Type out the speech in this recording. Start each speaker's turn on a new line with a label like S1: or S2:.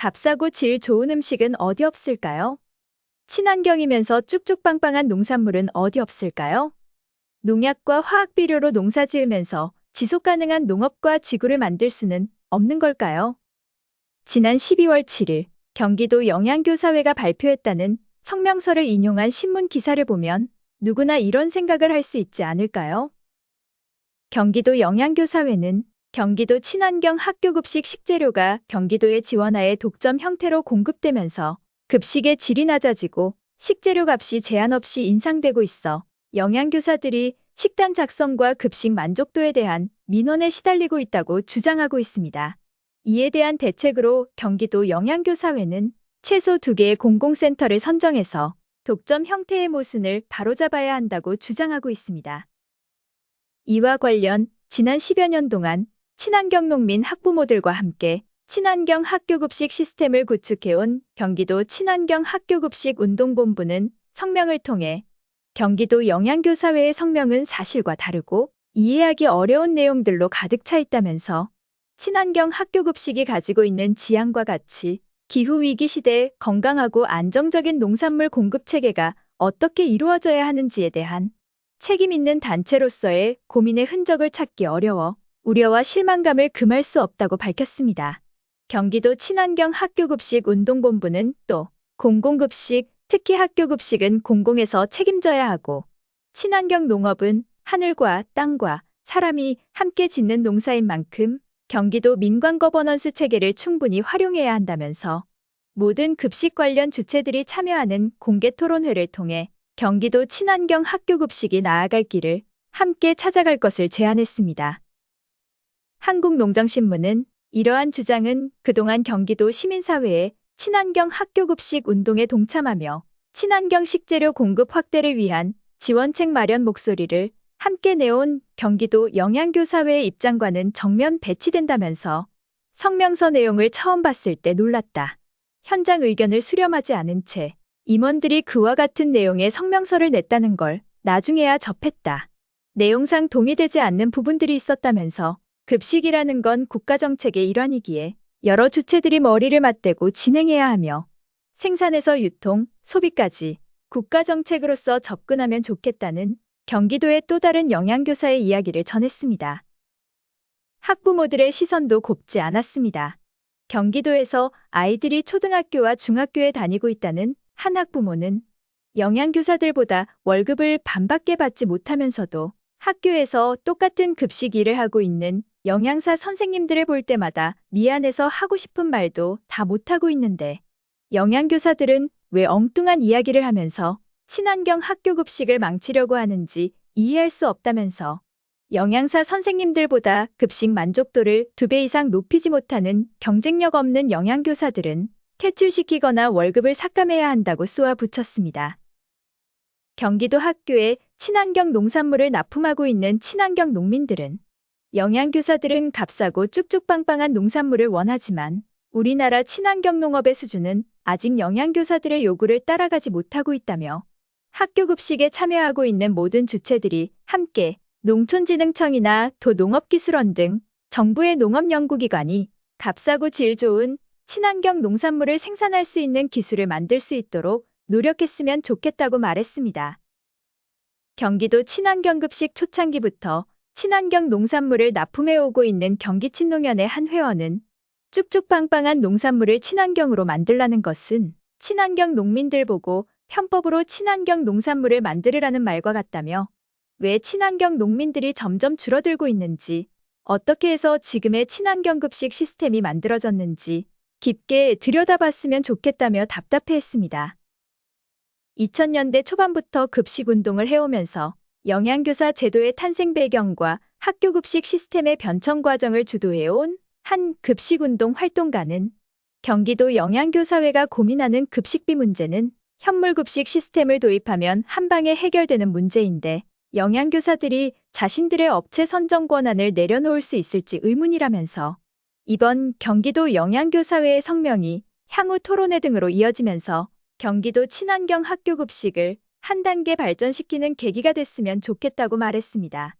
S1: 값싸고 질 좋은 음식은 어디 없을까요? 친환경이면서 쭉쭉빵빵한 농산물은 어디 없을까요? 농약과 화학 비료로 농사 지으면서 지속 가능한 농업과 지구를 만들 수는 없는 걸까요? 지난 12월 7일 경기도 영양교사회가 발표했다는 성명서를 인용한 신문 기사를 보면 누구나 이런 생각을 할 수 있지 않을까요? 경기도 영양교사회는 경기도 친환경 학교급식 식재료가 경기도의 지원하에 독점 형태로 공급되면서 급식의 질이 낮아지고 식재료 값이 제한 없이 인상되고 있어 영양교사들이 식단 작성과 급식 만족도에 대한 민원에 시달리고 있다고 주장하고 있습니다. 이에 대한 대책으로 경기도 영양교사회는 최소 2개의 공공센터를 선정해서 독점 형태의 모순을 바로잡아야 한다고 주장하고 있습니다. 이와 관련 지난 10여 년 동안 친환경 농민 학부모들과 함께 친환경 학교급식 시스템을 구축해온 경기도 친환경 학교급식 운동본부는 성명을 통해 경기도 영양교사회의 성명은 사실과 다르고 이해하기 어려운 내용들로 가득 차 있다면서 친환경 학교급식이 가지고 있는 지향과 같이 기후위기 시대에 건강하고 안정적인 농산물 공급 체계가 어떻게 이루어져야 하는지에 대한 책임 있는 단체로서의 고민의 흔적을 찾기 어려워 우려와 실망감을 금할 수 없다고 밝혔습니다. 경기도 친환경 학교급식 운동본부는 또 공공급식, 특히 학교급식은 공공에서 책임져야 하고 친환경 농업은 하늘과 땅과 사람이 함께 짓는 농사인 만큼 경기도 민관 거버넌스 체계를 충분히 활용해야 한다면서 모든 급식 관련 주체들이 참여하는 공개 토론회를 통해 경기도 친환경 학교급식이 나아갈 길을 함께 찾아갈 것을 제안했습니다. 한국농정신문은 이러한 주장은 그동안 경기도 시민사회의 친환경 학교급식 운동에 동참하며 친환경 식재료 공급 확대를 위한 지원책 마련 목소리를 함께 내온 경기도 영양교사회의 입장과는 정면 배치된다면서 성명서 내용을 처음 봤을 때 놀랐다. 현장 의견을 수렴하지 않은 채 임원들이 그와 같은 내용의 성명서를 냈다는 걸 나중에야 접했다. 내용상 동의되지 않는 부분들이 있었다면서 급식이라는 건 국가정책의 일환이기에 여러 주체들이 머리를 맞대고 진행해야 하며 생산에서 유통, 소비까지 국가정책으로서 접근하면 좋겠다는 경기도의 또 다른 영양교사의 이야기를 전했습니다. 학부모들의 시선도 곱지 않았습니다. 경기도에서 아이들이 초등학교와 중학교에 다니고 있다는 한 학부모는 영양교사들보다 월급을 반밖에 받지 못하면서도 학교에서 똑같은 급식 일을 하고 있는 영양사 선생님들을 볼 때마다 미안해서 하고 싶은 말도 다 못하고 있는데 영양교사들은 왜 엉뚱한 이야기를 하면서 친환경 학교급식을 망치려고 하는지 이해할 수 없다면서 영양사 선생님들보다 급식 만족도를 2배 이상 높이지 못하는 경쟁력 없는 영양교사들은 퇴출시키거나 월급을 삭감해야 한다고 쏘아붙였습니다. 경기도 학교에 친환경 농산물을 납품하고 있는 친환경 농민들은 영양교사들은 값싸고 쭉쭉빵빵한 농산물을 원하지만 우리나라 친환경 농업의 수준은 아직 영양교사들의 요구를 따라가지 못하고 있다며 학교급식에 참여하고 있는 모든 주체들이 함께 농촌진흥청이나 도농업기술원 등 정부의 농업연구기관이 값싸고 질 좋은 친환경 농산물을 생산할 수 있는 기술을 만들 수 있도록 노력했으면 좋겠다고 말했습니다. 경기도 친환경급식 초창기부터 친환경 농산물을 납품해오고 있는 경기친농연의 한 회원은 쭉쭉빵빵한 농산물을 친환경으로 만들라는 것은 친환경 농민들 보고 편법으로 친환경 농산물을 만들으라는 말과 같다며 왜 친환경 농민들이 점점 줄어들고 있는지, 어떻게 해서 지금의 친환경급식 시스템이 만들어졌는지 깊게 들여다봤으면 좋겠다며 답답해했습니다. 2000년대 초반부터 급식운동을 해오면서 영양교사 제도의 탄생 배경과 학교급식 시스템의 변천 과정을 주도해온 한 급식운동 활동가는 경기도 영양교사회가 고민하는 급식비 문제는 현물급식 시스템을 도입하면 한 방에 해결되는 문제인데 영양교사들이 자신들의 업체 선정 권한을 내려놓을 수 있을지 의문이라면서 이번 경기도 영양교사회의 성명이 향후 토론회 등으로 이어지면서 경기도 친환경 학교급식을 한 단계 발전시키는 계기가 됐으면 좋겠다고 말했습니다.